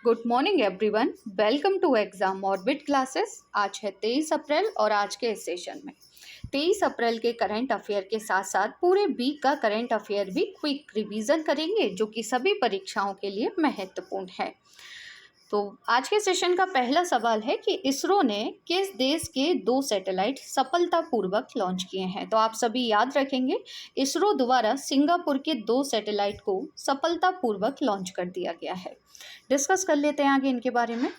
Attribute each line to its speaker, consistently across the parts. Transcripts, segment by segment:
Speaker 1: Good morning everyone, welcome to exam orbit classes. आज है 23 अप्रैल और आज के इस सेशन में 23 अप्रैल के करंट अफेयर के साथ साथ पूरे वीक का करंट अफेयर भी क्विक रिवीजन करेंगे, जो कि सभी परीक्षाओं के लिए महत्वपूर्ण है। तो आज के सेशन का पहला सवाल है कि इसरो ने किस देश के 2 सैटेलाइट सफलतापूर्वक लॉन्च किए हैं। तो आप सभी याद रखेंगे, इसरो द्वारा सिंगापुर के 2 सैटेलाइट को सफलतापूर्वक लॉन्च कर दिया गया है। डिस्कस कर लेते हैं आगे इनके बारे में।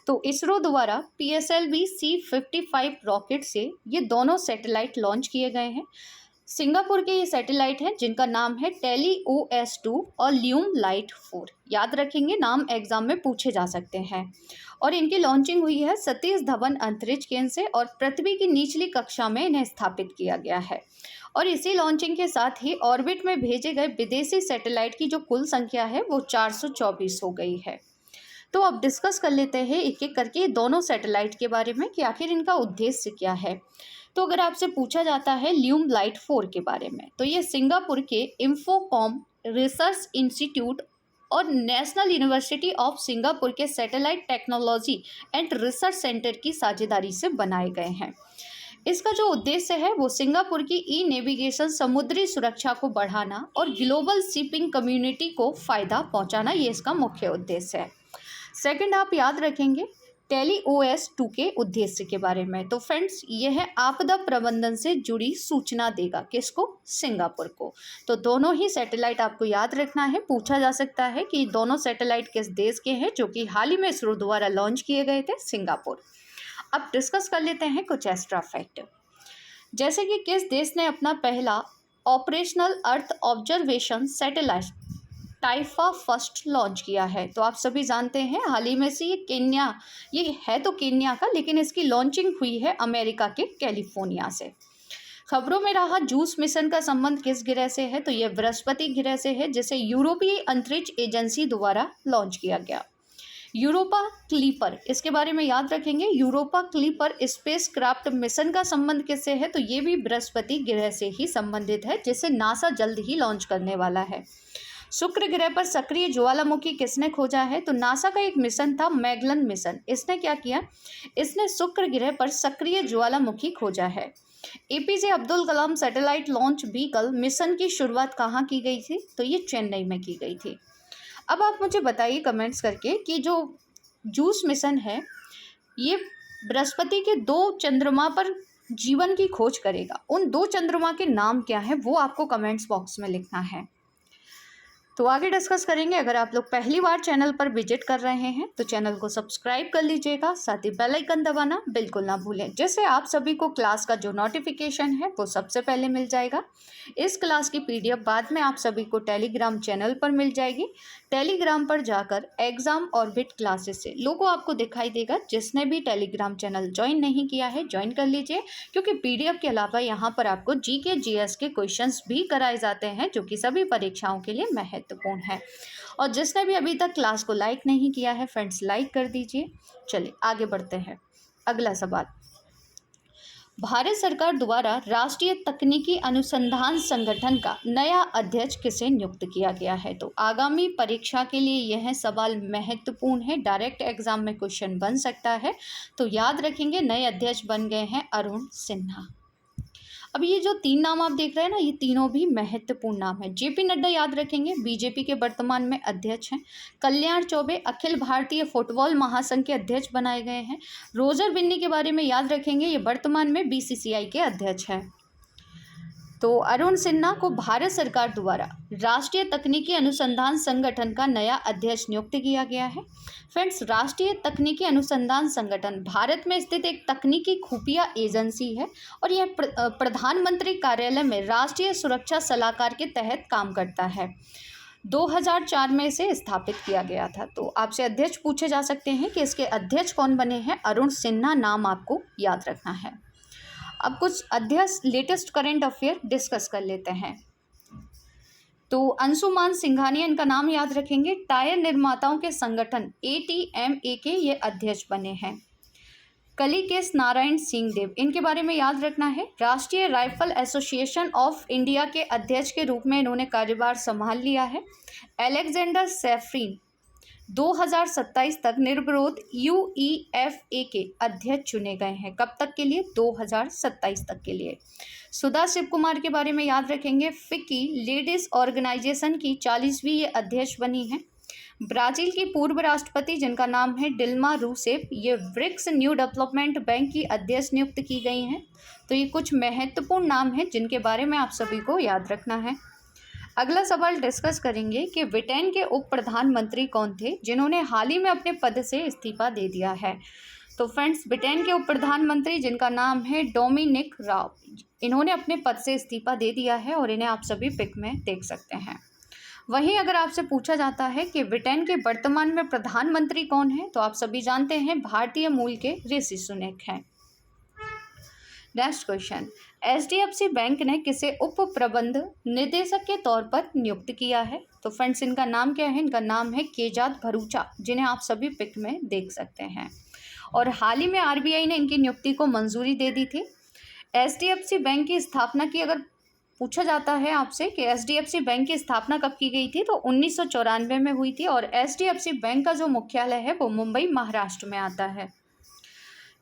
Speaker 1: तो इसरो द्वारा PSLV C-55 रॉकेट से ये दोनों सैटेलाइट लॉन्च किए गए हैं। सिंगापुर के ये सैटेलाइट हैं जिनका नाम है TELIOS-2 और ल्यूम लाइट 4। याद रखेंगे, नाम एग्जाम में पूछे जा सकते हैं। और इनकी लॉन्चिंग हुई है सतीश धवन अंतरिक्ष केंद्र से और पृथ्वी की निचली कक्षा में इन्हें स्थापित किया गया है। और इसी लॉन्चिंग के साथ ही ऑर्बिट में भेजे गए विदेशी सैटेलाइट की जो कुल संख्या है वो 424 हो गई है। तो अब डिस्कस कर लेते हैं एक एक करके दोनों सैटेलाइट के बारे में कि आखिर इनका उद्देश्य क्या है। तो अगर आपसे पूछा जाता है ल्यूम लाइट 4 के बारे में, तो ये सिंगापुर के इंफोकॉम रिसर्च इंस्टीट्यूट और नेशनल यूनिवर्सिटी ऑफ सिंगापुर के satellite technology and research centre की साझेदारी से बनाए गए हैं। इसका जो उद्देश्य है वो सिंगापुर की ई नेविगेशन, समुद्री सुरक्षा को बढ़ाना और ग्लोबल शिपिंग कम्युनिटी को फ़ायदा पहुंचाना, ये इसका मुख्य उद्देश्य है। सेकंड, आप याद रखेंगे TELIOS-2 के उद्देश्य के बारे में। तो फ्रेंड्स, यह आपदा प्रबंधन से जुड़ी सूचना देगा, किसको? सिंगापुर को। तो दोनों ही सैटेलाइट आपको याद रखना है। पूछा जा सकता है कि दोनों सैटेलाइट किस देश के हैं, जो कि हाल ही में इसरो द्वारा लॉन्च किए गए थे, सिंगापुर। अब डिस्कस कर लेते हैं कुछ एक्स्ट्रा फैक्ट, जैसे कि किस देश ने अपना पहला operational earth observation satellite Taifa first launch किया है। तो आप सभी जानते हैं, हाल ही में से ये है तो केन्या का, लेकिन इसकी लॉन्चिंग हुई है अमेरिका के कैलिफोर्निया से। खबरों में रहा जूस मिशन का संबंध किस ग्रह से है, तो यह बृहस्पति ग्रह से है, जिसे यूरोपीय अंतरिक्ष एजेंसी द्वारा लॉन्च किया गया। यूरोपा क्लीपर, इसके बारे में याद रखेंगे, Europa clipper space craft mission का संबंध किससे है, तो ये भी बृहस्पति ग्रह से ही संबंधित है, जिसे नासा जल्द ही लॉन्च करने वाला है। शुक्र ग्रह पर सक्रिय ज्वालामुखी किसने खोजा है, तो नासा का एक मिशन था मैगलन मिशन। इसने क्या किया, इसने शुक्र ग्रह पर सक्रिय ज्वालामुखी खोजा है। APJ Abdul Kalam satellite launch vehicle mission की शुरुआत कहाँ की गई थी, तो ये चेन्नई में की गई थी। अब आप मुझे बताइए कमेंट्स करके कि जो जूस मिशन है ये बृहस्पति के 2 चंद्रमा पर जीवन की खोज करेगा। उन 2 चंद्रमा के नाम क्या है वो आपको कमेंट्स बॉक्स में लिखना है। तो आगे डिस्कस करेंगे। अगर आप लोग पहली बार चैनल पर विजिट कर रहे हैं तो चैनल को सब्सक्राइब कर लीजिएगा, साथ ही बेल आइकन दबाना बिल्कुल ना भूलें, जिससे आप सभी को क्लास का जो नोटिफिकेशन है वो सबसे पहले मिल जाएगा। इस क्लास की PDF बाद में आप सभी को टेलीग्राम चैनल पर मिल जाएगी। टेलीग्राम पर जाकर एग्जाम ऑर्बिट क्लासेस से लोगो आपको दिखाई देगा। जिसने भी टेलीग्राम चैनल ज्वाइन नहीं किया है ज्वाइन कर लीजिए, क्योंकि PDF के अलावा यहाँ पर आपको GK GS के क्वेश्चंस भी कराए जाते हैं, जो कि सभी परीक्षाओं के लिए महत्वपूर्ण है। और जिसने भी अभी तक क्लास को लाइक नहीं किया है फ्रेंड्स, लाइक कर दीजिए। चलिए आगे बढ़ते हैं। अगला सवाल, भारत सरकार द्वारा राष्ट्रीय तकनीकी अनुसंधान संगठन का नया अध्यक्ष किसे नियुक्त किया गया है, तो आगामी परीक्षा के लिए यह सवाल महत्वपूर्ण है, डायरेक्ट एग्जाम में क्वेश्चन बन सकता है। तो याद रखेंगे, नए अध्यक्ष बन गए हैं अरुण सिन्हा। अब ये जो 3 नाम आप देख रहे हैं ना, ये तीनों भी महत्वपूर्ण नाम है। JP नड्डा याद रखेंगे, BJP के वर्तमान में अध्यक्ष हैं। कल्याण चौबे अखिल भारतीय फुटबॉल महासंघ के अध्यक्ष बनाए गए हैं। रोजर बिन्नी के बारे में याद रखेंगे, ये वर्तमान में BCCI के अध्यक्ष हैं। तो अरुण सिन्हा को भारत सरकार द्वारा राष्ट्रीय तकनीकी अनुसंधान संगठन का नया अध्यक्ष नियुक्त किया गया है। फ्रेंड्स, राष्ट्रीय तकनीकी अनुसंधान संगठन भारत में स्थित एक तकनीकी खुफिया एजेंसी है और यह प्रधानमंत्री कार्यालय में राष्ट्रीय सुरक्षा सलाहकार के तहत काम करता है। 2004 में इसे स्थापित किया गया था। तो आपसे अध्यक्ष पूछे जा सकते हैं कि इसके अध्यक्ष कौन बने हैं, अरुण सिन्हा नाम आपको याद रखना है। अब कुछ अध्यक्ष लेटेस्ट करंट अफेयर डिस्कस कर लेते हैं। तो अंशुमान सिंघानिया इनका नाम याद रखेंगे, टायर निर्माताओं के संगठन ATMA के ये अध्यक्ष बने हैं। कलिकेश नारायण सिंह देव, इनके बारे में याद रखना है, राष्ट्रीय राइफल एसोसिएशन ऑफ इंडिया के अध्यक्ष के रूप में इन्होंने कार्यभार संभाल लिया है। अलेक्जेंडर सेफ्रिन 2027 तक निर्विरोध यूईएफए के अध्यक्ष चुने गए हैं। कब तक के लिए? 2027 तक के लिए। सुधा शिव कुमार के बारे में याद रखेंगे, फिक्की लेडीज ऑर्गेनाइजेशन की 40वीं ये अध्यक्ष बनी हैं। ब्राजील की पूर्व राष्ट्रपति जिनका नाम है डिल्मा रूसेफ, ये ब्रिक्स न्यू डेवलपमेंट बैंक की अध्यक्ष नियुक्त की गई हैं। तो ये कुछ महत्वपूर्ण नाम हैं जिनके बारे में आप सभी को याद रखना है। अगला सवाल डिस्कस करेंगे कि ब्रिटेन के उप प्रधानमंत्री कौन थे जिन्होंने हाल ही में अपने पद से इस्तीफा दे दिया है। तो फ्रेंड्स, ब्रिटेन के उप प्रधानमंत्री जिनका नाम है डोमिनिक राब, इन्होंने अपने पद से इस्तीफा दे दिया है और इन्हें आप सभी पिक में देख सकते हैं। वहीं अगर आपसे पूछा जाता है कि ब्रिटेन के वर्तमान में प्रधानमंत्री कौन है, तो आप सभी जानते हैं भारतीय मूल के ऋषि सुनक हैं। नेक्स्ट क्वेश्चन, एचडीएफसी बैंक ने किसे उप प्रबंध निदेशक के तौर पर नियुक्त किया है? तो फ्रेंड्स, इनका नाम क्या है? इनका नाम है केजात भरूचा, जिन्हें आप सभी पिक में देख सकते हैं। और हाल ही में आरबीआई ने इनकी नियुक्ति को मंजूरी दे दी थी। एचडीएफसी बैंक की स्थापना की अगर पूछा जाता है आपसे कि एचडीएफसी बैंक की स्थापना कब की गई थी, तो 1994 में हुई थी। और एचडीएफसी बैंक का जो मुख्यालय है वो मुंबई, महाराष्ट्र में आता है।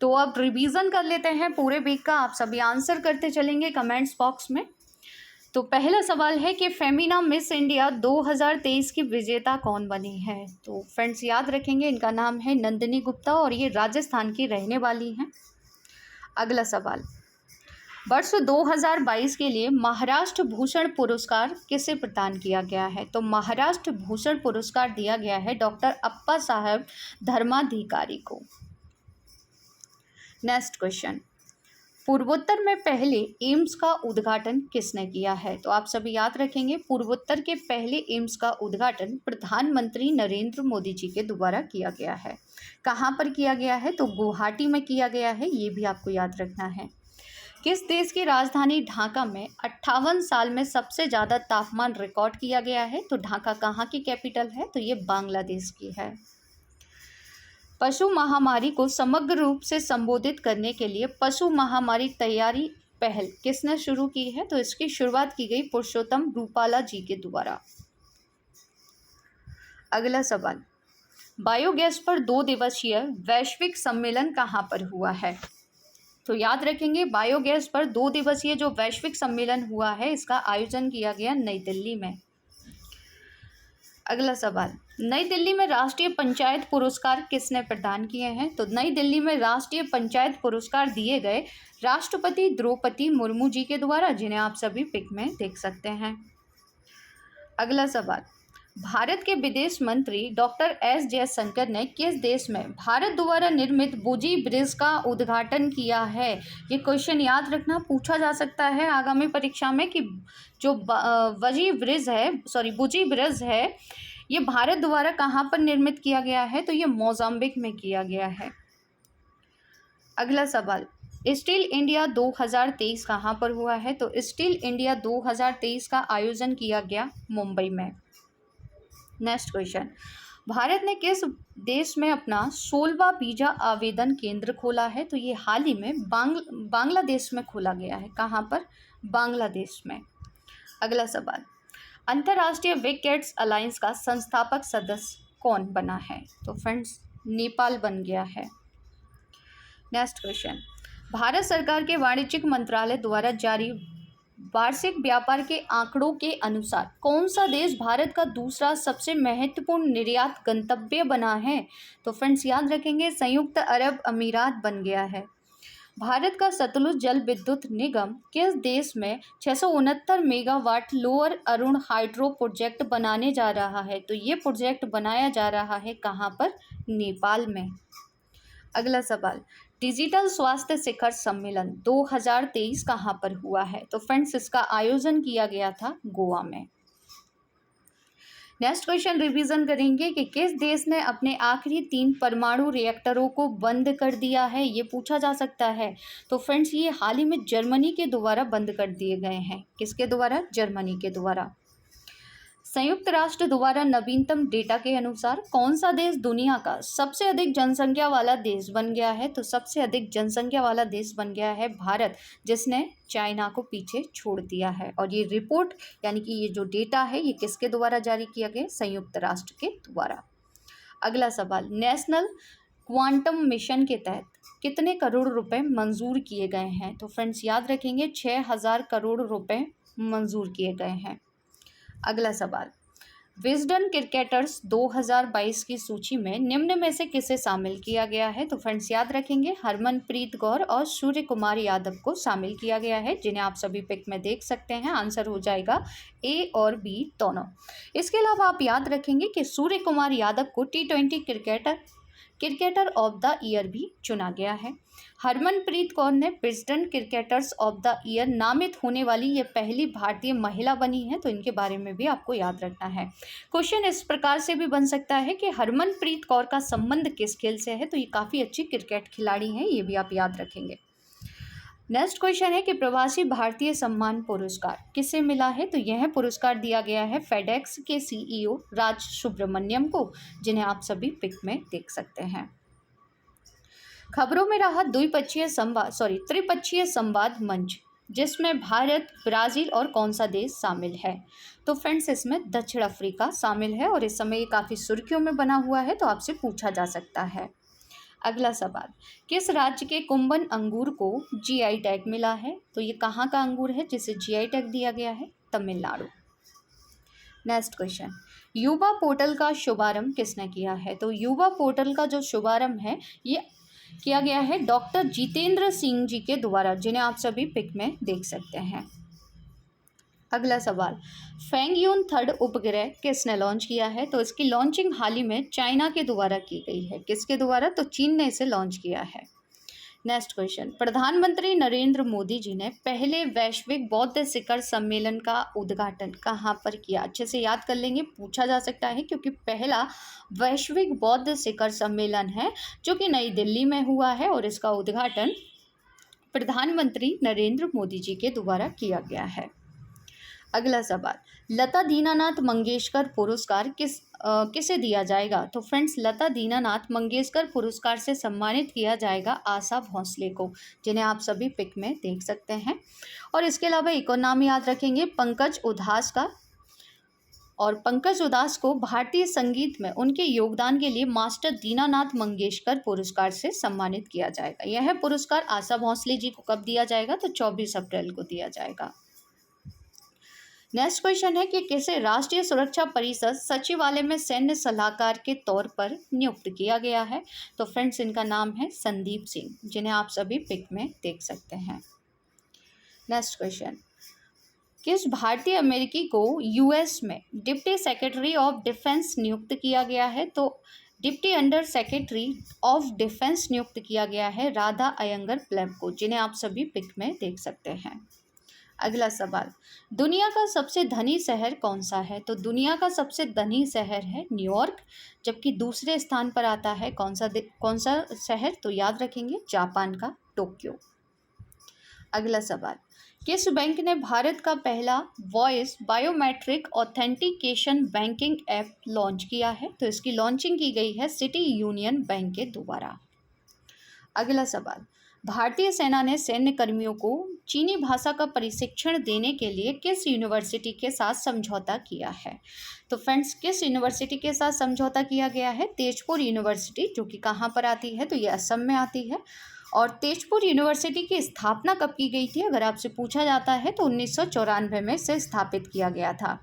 Speaker 1: तो अब रिवीजन कर लेते हैं पूरे वीक का, आप सभी आंसर करते चलेंगे कमेंट्स बॉक्स में। तो पहला सवाल है कि फेमिना मिस इंडिया 2023 की विजेता कौन बनी है? तो फ्रेंड्स, याद रखेंगे इनका नाम है नंदिनी गुप्ता और ये राजस्थान की रहने वाली हैं। अगला सवाल, वर्ष 2022 के लिए महाराष्ट्र भूषण पुरस्कार किसे प्रदान किया गया है? तो महाराष्ट्र भूषण पुरस्कार दिया गया है डॉक्टर अप्पा साहब धर्माधिकारी को। नेक्स्ट क्वेश्चन, पूर्वोत्तर में पहले एम्स का उद्घाटन किसने किया है? तो आप सभी याद रखेंगे, पूर्वोत्तर के पहले एम्स का उद्घाटन प्रधानमंत्री नरेंद्र मोदी जी के द्वारा किया गया है। कहाँ पर किया गया है? तो गुवाहाटी में किया गया है, ये भी आपको याद रखना है। किस देश की राजधानी ढाका में 58 साल में सबसे ज़्यादा तापमान रिकॉर्ड किया गया है? तो ढाका कहाँ की कैपिटल है? तो ये बांग्लादेश की है। पशु महामारी को समग्र रूप से संबोधित करने के लिए पशु महामारी तैयारी पहल किसने शुरू की है? तो इसकी शुरुआत की गई पुरुषोत्तम रूपाला जी के द्वारा। अगला सवाल, बायोगैस पर 2 दिवसीय वैश्विक सम्मेलन कहाँ पर हुआ है? तो याद रखेंगे, बायोगैस पर 2 दिवसीय जो वैश्विक सम्मेलन हुआ है, इसका आयोजन किया गया नई दिल्ली में। अगला सवाल, नई दिल्ली में राष्ट्रीय पंचायत पुरस्कार किसने प्रदान किए हैं? तो नई दिल्ली में राष्ट्रीय पंचायत पुरस्कार दिए गए राष्ट्रपति द्रौपदी मुर्मू जी के द्वारा, जिन्हें आप सभी पिक में देख सकते हैं। अगला सवाल, भारत के विदेश मंत्री डॉक्टर एस जयशंकर ने किस देश में भारत द्वारा निर्मित बुजी ब्रिज का उद्घाटन किया है? ये क्वेश्चन याद रखना, पूछा जा सकता है आगामी परीक्षा में कि जो बुजी ब्रिज है, ये भारत द्वारा कहाँ पर निर्मित किया गया है? तो ये मोजाम्बिक में किया गया है। अगला सवाल, स्टील इंडिया 2023 कहाँ पर हुआ है? तो स्टील इंडिया 2023 का आयोजन किया गया मुंबई में। नेक्स्ट क्वेश्चन, भारत ने किस देश में अपना 16वां वीजा आवेदन केंद्र खोला है? तो ये हाल ही में बांग्लादेश में खोला गया है। कहाँ पर? बांग्लादेश में। अगला सवाल, अंतर्राष्ट्रीय विकेट्स अलायंस का संस्थापक सदस्य कौन बना है? तो फ्रेंड्स, नेपाल बन गया है। नेक्स्ट क्वेश्चन, भारत सरकार के वाणिज्यिक मंत्रालय द्वारा जारी वार्षिक व्यापार के आंकड़ों के अनुसार कौन सा देश भारत का दूसरा सबसे महत्वपूर्ण निर्यात गंतव्य बना है? तो फ्रेंड्स, याद रखेंगे, संयुक्त अरब अमीरात बन गया है। भारत का सतलुज जल विद्युत निगम किस देश में 669 megawatt lower Arun hydro project बनाने जा रहा है? तो ये प्रोजेक्ट बनाया जा रहा है कहाँ पर? नेपाल में। अगला सवाल, डिजिटल स्वास्थ्य शिखर सम्मेलन 2023 कहाँ पर हुआ है? तो फ्रेंड्स, इसका आयोजन किया गया था गोवा में। नेक्स्ट क्वेश्चन रिवीजन करेंगे कि किस देश ने अपने आखिरी 3 परमाणु रिएक्टरों को बंद कर दिया है? ये पूछा जा सकता है। तो फ्रेंड्स, ये हाल ही में जर्मनी के द्वारा बंद कर दिए गए हैं। किसके द्वारा? जर्मनी के द्वारा। संयुक्त राष्ट्र द्वारा नवीनतम डेटा के अनुसार कौन सा देश दुनिया का सबसे अधिक जनसंख्या वाला देश बन गया है? तो सबसे अधिक जनसंख्या वाला देश बन गया है भारत, जिसने चाइना को पीछे छोड़ दिया है। और ये रिपोर्ट यानी कि ये जो डेटा है, ये किसके द्वारा जारी किया गया? संयुक्त राष्ट्र के द्वारा। अगला सवाल, नेशनल क्वांटम मिशन के तहत कितने करोड़ रुपए मंजूर किए गए हैं? तो फ्रेंड्स याद रखेंगे 6000 करोड़ रुपए मंजूर किए गए हैं। अगला सवाल, विजडन क्रिकेटर्स 2022 की सूची में निम्न में से किसे शामिल किया गया है? तो फ्रेंड्स याद रखेंगे हरमनप्रीत कौर और सूर्य कुमार यादव को शामिल किया गया है, जिन्हें आप सभी पिक में देख सकते हैं। आंसर हो जाएगा ए और बी दोनों। इसके अलावा आप याद रखेंगे कि सूर्य कुमार यादव को T20 cricketer of the year भी चुना गया है। हरमनप्रीत कौर ने Wisden cricketers of the year नामित होने वाली ये पहली भारतीय महिला बनी है, तो इनके बारे में भी आपको याद रखना है। क्वेश्चन इस प्रकार से भी बन सकता है कि हरमनप्रीत कौर का संबंध किस खेल से है? तो ये काफ़ी अच्छी क्रिकेट खिलाड़ी हैं, ये भी आप याद रखेंगे। नेक्स्ट क्वेश्चन है कि प्रवासी भारतीय सम्मान पुरस्कार किसे मिला है? तो यह पुरस्कार दिया गया है फेडेक्स के CEO राज सुब्रमण्यम को, जिन्हें आप सभी पिक में देख सकते हैं। खबरों में रहा त्रिपक्षीय संवाद मंच, जिसमें भारत, ब्राज़ील और कौन सा देश शामिल है? तो फ्रेंड्स इसमें दक्षिण अफ्रीका शामिल है और इस समय ये काफ़ी सुर्खियों में बना हुआ है, तो आपसे पूछा जा सकता है। अगला सवाल, किस राज्य के कुंबन अंगूर को GI टैग मिला है? तो ये कहाँ का अंगूर है जिसे GI टैग दिया गया है? तमिलनाडु। नेक्स्ट क्वेश्चन, युवा पोर्टल का शुभारंभ किसने किया है? तो युवा पोर्टल का जो शुभारंभ है ये किया गया है डॉक्टर जितेंद्र सिंह जी के द्वारा, जिन्हें आप सभी पिक में देख सकते हैं। अगला सवाल, फेंगयून 3 उपग्रह किसने लॉन्च किया है? तो इसकी लॉन्चिंग हाल ही में चाइना के द्वारा की गई है। किसके द्वारा? तो चीन ने इसे लॉन्च किया है। नेक्स्ट क्वेश्चन, प्रधानमंत्री नरेंद्र मोदी जी ने पहले वैश्विक बौद्ध शिखर सम्मेलन का उद्घाटन कहाँ पर किया? अच्छे से याद कर लेंगे, पूछा जा सकता है, क्योंकि पहला वैश्विक बौद्ध शिखर सम्मेलन है जो कि नई दिल्ली में हुआ है और इसका उद्घाटन प्रधानमंत्री नरेंद्र मोदी जी के द्वारा किया गया है। अगला सवाल, लता दीनानाथ मंगेशकर पुरस्कार किसे दिया जाएगा? तो फ्रेंड्स लता दीनानाथ मंगेशकर पुरस्कार से सम्मानित किया जाएगा आशा भोसले को, जिन्हें आप सभी पिक में देख सकते हैं। और इसके अलावा एक और नाम याद रखेंगे पंकज उधास का, और पंकज उधास को भारतीय संगीत में उनके योगदान के लिए मास्टर दीनानाथ मंगेशकर पुरस्कार से सम्मानित किया जाएगा। यह पुरस्कार आशा भोसले जी को कब दिया जाएगा? तो 24 अप्रैल को दिया जाएगा। नेक्स्ट क्वेश्चन है कि किसे राष्ट्रीय सुरक्षा परिषद सचिवालय में सैन्य सलाहकार के तौर पर नियुक्त किया गया है? तो फ्रेंड्स इनका नाम है संदीप सिंह, जिन्हें आप सभी पिक में देख सकते हैं। नेक्स्ट क्वेश्चन, किस भारतीय अमेरिकी को US में डिप्टी सेक्रेटरी ऑफ डिफेंस नियुक्त किया गया है? तो deputy under secretary of defence नियुक्त किया गया है राधा अयंगर प्लेब को, जिन्हें आप सभी पिक में देख सकते हैं। अगला सवाल, दुनिया का सबसे धनी शहर कौन सा है? तो दुनिया का सबसे धनी शहर है न्यूयॉर्क, जबकि दूसरे स्थान पर आता है कौन सा शहर? तो याद रखेंगे जापान का टोक्यो। अगला सवाल, किस बैंक ने भारत का पहला voice biometric authentication banking app launch किया है? तो इसकी लॉन्चिंग की गई है सिटी यूनियन बैंक के द्वारा। अगला सवाल, भारतीय सेना ने सैन्य कर्मियों को चीनी भाषा का प्रशिक्षण देने के लिए किस यूनिवर्सिटी के साथ समझौता किया है? तो फ्रेंड्स किस यूनिवर्सिटी के साथ समझौता किया गया है? तेजपुर यूनिवर्सिटी, जो कि कहाँ पर आती है? तो ये असम में आती है। और तेजपुर यूनिवर्सिटी की स्थापना कब की गई थी? अगर आपसे पूछा जाता है तो 1994 में इसे स्थापित किया गया था।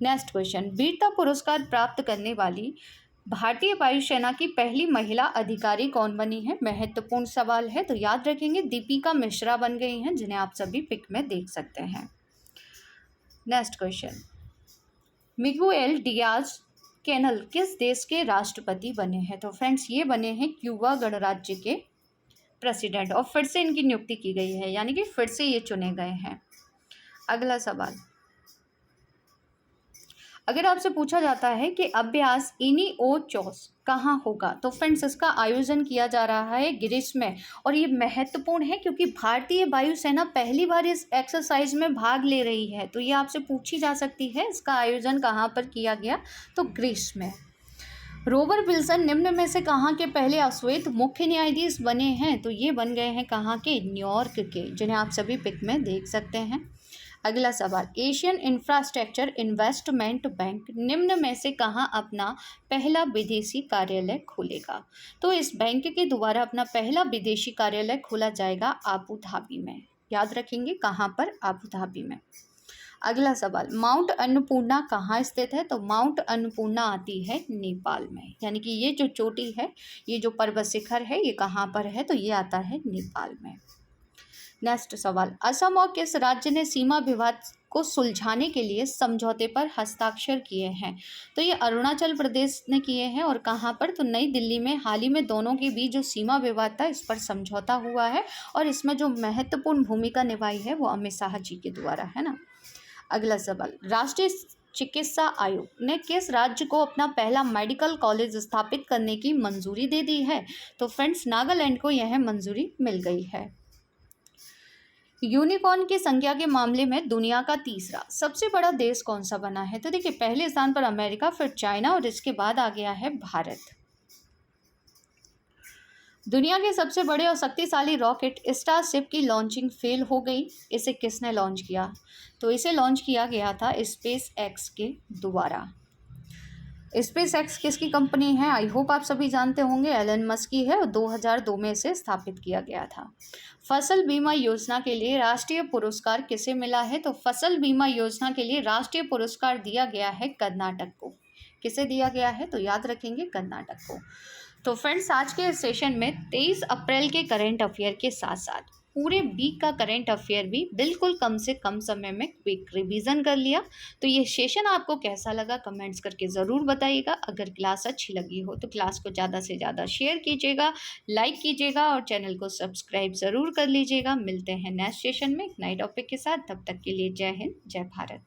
Speaker 1: नेक्स्ट क्वेश्चन, वीरता पुरस्कार प्राप्त करने वाली भारतीय वायुसेना की पहली महिला अधिकारी कौन बनी है? महत्वपूर्ण सवाल है, तो याद रखेंगे दीपिका मिश्रा बन गई हैं, जिन्हें आप सभी पिक में देख सकते हैं। Next question, Miguel Diaz Canel किस देश के राष्ट्रपति बने हैं? तो फ्रेंड्स ये बने हैं क्यूबा गणराज्य के प्रेसिडेंट, और फिर से इनकी नियुक्ति की गई है, यानी कि फिर से ये चुने गए हैं। अगला सवाल, अगर आपसे पूछा जाता है कि अभ्यास इनिओचोस कहाँ होगा? तो फ्रेंड्स इसका आयोजन किया जा रहा है ग्रीस में, और ये महत्वपूर्ण है क्योंकि भारतीय वायुसेना पहली बार इस एक्सरसाइज में भाग ले रही है, तो ये आपसे पूछी जा सकती है इसका आयोजन कहाँ पर किया गया? तो ग्रीस में। रोबर विल्सन निम्न में से कहाँ के पहले अश्वेत मुख्य न्यायाधीश बने हैं? तो ये बन गए हैं कहाँ के? न्यूयॉर्क के, जिन्हें आप सभी पिक में देख सकते हैं। अगला सवाल, एशियन इंफ्रास्ट्रक्चर इन्वेस्टमेंट बैंक निम्न में से कहाँ अपना पहला विदेशी कार्यालय खोलेगा? तो इस बैंक के द्वारा अपना पहला विदेशी कार्यालय खोला जाएगा आबू धाबी में। याद रखेंगे कहाँ पर? आबू धाबी में। अगला सवाल, माउंट अन्नपूर्णा कहाँ स्थित है? तो माउंट अन्नपूर्णा आती है नेपाल में, यानी कि ये जो चोटी है, ये जो पर्वत शिखर है, ये कहाँ पर है? तो ये आता है नेपाल में। नेक्स्ट सवाल, असम और किस राज्य ने सीमा विवाद को सुलझाने के लिए समझौते पर हस्ताक्षर किए हैं? तो ये अरुणाचल प्रदेश ने किए हैं। और कहाँ पर? तो नई दिल्ली में हाल ही में दोनों के बीच जो सीमा विवाद था, इस पर समझौता हुआ है और इसमें जो महत्वपूर्ण भूमिका निभाई है वो अमित शाह जी के द्वारा है ना। अगला सवाल, राष्ट्रीय चिकित्सा आयोग ने किस राज्य को अपना पहला मेडिकल कॉलेज स्थापित करने की मंजूरी दे दी है? तो फ्रेंड्स, नागालैंड को यह मंजूरी मिल गई है। यूनिकॉर्न की संख्या के मामले में दुनिया का तीसरा सबसे बड़ा देश कौन सा बना है? तो देखिए, पहले स्थान पर अमेरिका, फिर चाइना और इसके बाद आ गया है भारत। दुनिया के सबसे बड़े और शक्तिशाली रॉकेट स्टारशिप की लॉन्चिंग फेल हो गई। इसे किसने लॉन्च किया? तो इसे लॉन्च किया गया था स्पेस एक्स के द्वारा। स्पेस एक्स किसकी कंपनी है? आई होप आप सभी जानते होंगे, एलन मस्क की है और 2002 में इसे स्थापित किया गया था। फसल बीमा योजना के लिए राष्ट्रीय पुरस्कार किसे मिला है? तो फसल बीमा योजना के लिए राष्ट्रीय पुरस्कार दिया गया है कर्नाटक को। किसे दिया गया है? तो याद रखेंगे, कर्नाटक को। तो फ्रेंड्स, आज के सेशन में 23 अप्रैल के करंट अफेयर के साथ साथ पूरे वीक का करंट अफेयर भी बिल्कुल कम से कम समय में क्विक रिवीजन कर लिया। तो ये सेशन आपको कैसा लगा कमेंट्स करके ज़रूर बताइएगा। अगर क्लास अच्छी लगी हो तो क्लास को ज़्यादा से ज़्यादा शेयर कीजिएगा, लाइक कीजिएगा और चैनल को सब्सक्राइब ज़रूर कर लीजिएगा। मिलते हैं नेक्स्ट सेशन में एक नए टॉपिक के साथ। तब तक के लिए जय हिंद, जय भारत।